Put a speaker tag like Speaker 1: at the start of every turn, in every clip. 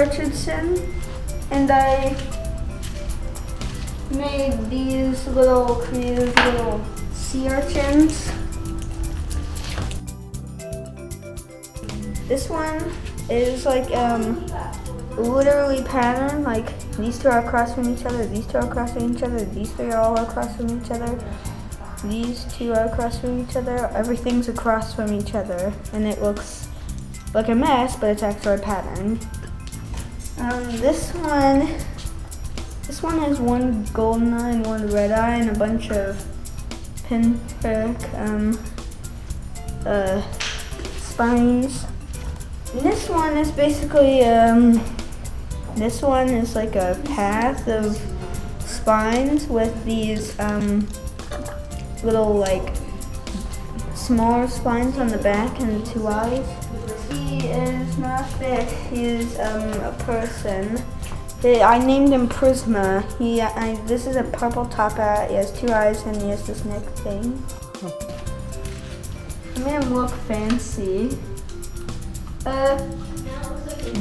Speaker 1: Richardson, and I made these little creative little sea urchins. This one is like literally patterned, like these two are across from each other, these two are across from each other, these three are all across from each other, these two are across from each other, everything's across from each other, and it looks like a mess, but it's actually a pattern. This one has one golden eye and one red eye and a bunch of pinprick spines. And this one is basically this one is like a path of spines with these little like smaller spines on the back and 2 eyes. He is not fish, he is a person. I named him Prisma. This is a purple top hat, he has 2 eyes and he has this neck thing. I made him look fancy.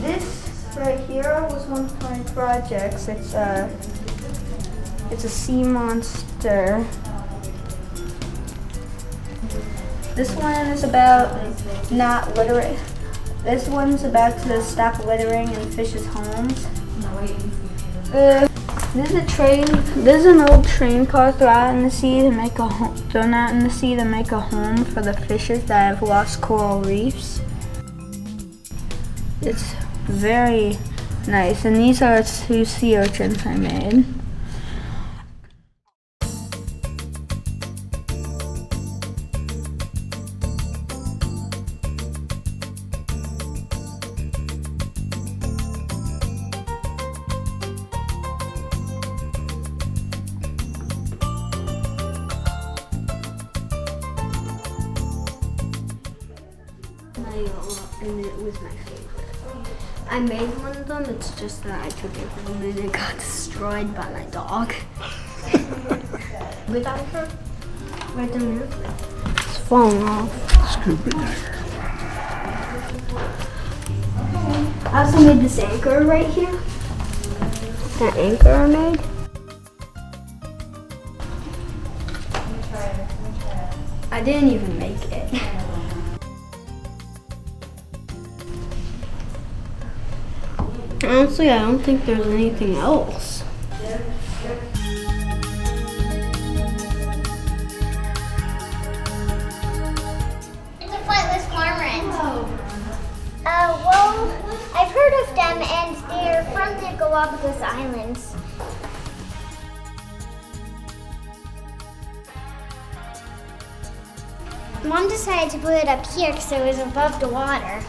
Speaker 1: This right here was one of my projects. It's a sea monster. This one is about not littering. This one's about to stop littering in fish's homes. This is a train. This is an old train car thrown out in the sea to make a home. Thrown out in the sea to make a home for the fishes that have lost coral reefs. It's very nice, and these are 2 sea urchins I made.
Speaker 2: And it was my favorite. I made one of them, it's just that I took it home and it got destroyed by my dog. Without her, right down here, it's falling off.
Speaker 3: Scuba diver.
Speaker 2: I also made this anchor right here. That anchor I made. I didn't even make it. Honestly, I don't think there's anything else.
Speaker 4: It's a flightless cormorant. Well, I've heard of them and they're from the Galapagos Islands. Mom decided to put it up here because it was above the water.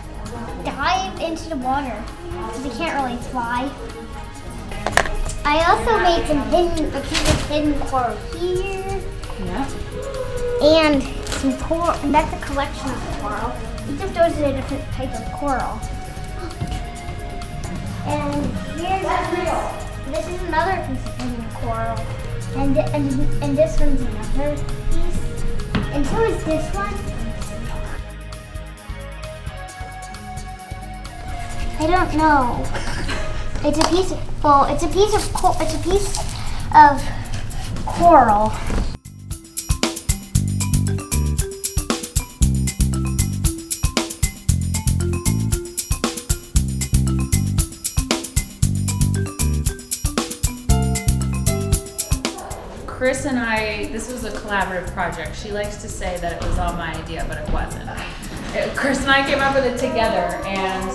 Speaker 4: Dive into the water because they can't really fly. I also made a piece of hidden coral here.
Speaker 5: Yeah.
Speaker 4: And some coral, and that's a collection of coral. Each of those is a different type of coral. And this is another piece of hidden coral. And this one's another piece. And so is this one. I don't know. It's a piece of coral.
Speaker 5: Chris and I, this was a collaborative project. She likes to say that it was all my idea, but it wasn't. Chris and I came up with it together, and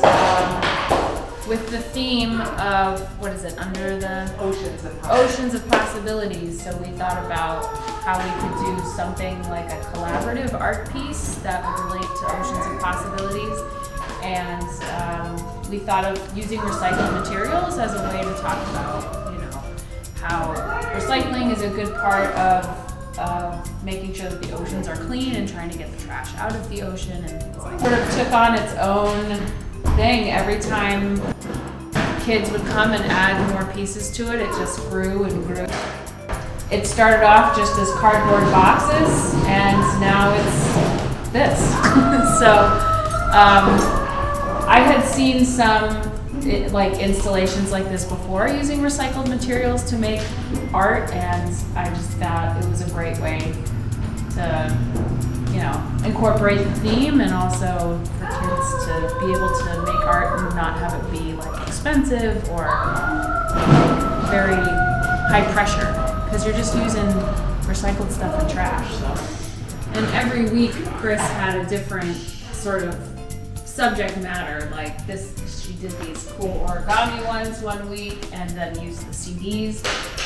Speaker 5: with the theme of, what is it, under the oceans of possibilities. So we thought about how we could do something like a collaborative art piece that would relate to oceans of possibilities. And we thought of using recycled materials as a way to talk about, how recycling is a good part of making sure that the oceans are clean and trying to get the trash out of the ocean, and things like that. Sort of took on its own thing. Every time kids would come and add more pieces to it, it just grew and grew. It started off just as cardboard boxes, and now it's this. So I had seen some like installations like this before using recycled materials to make art, and I just thought it was a great way to, you know, incorporate the theme and also for kids to be able to make art and not have it be like expensive or very high pressure, because you're just using recycled stuff and trash. So, and every week Chris had a different sort of subject matter. Like this, she did these cool origami ones one week, and then used the CDs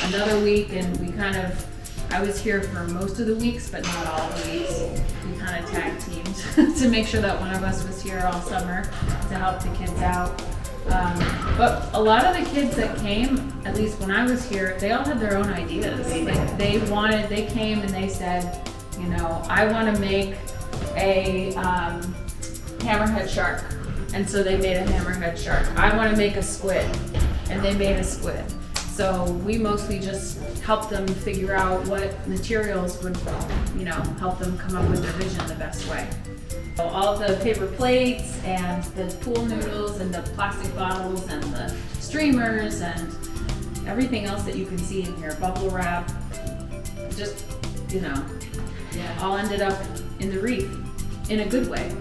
Speaker 5: another week, and we kind of, I was here for most of the weeks, but not all the weeks. We kind of tag teamed to make sure that one of us was here all summer to help the kids out. But a lot of the kids that came, at least when I was here, they all had their own ideas. Like they came and they said, you know, I want to make a hammerhead shark. And so they made a hammerhead shark. I want to make a squid. And they made a squid. So we mostly just helped them figure out what materials would, you know, help them come up with their vision the best way. So all the paper plates and the pool noodles and the plastic bottles and the streamers and everything else that you can see in here, bubble wrap, just, you know, all ended up in the wreath in a good way.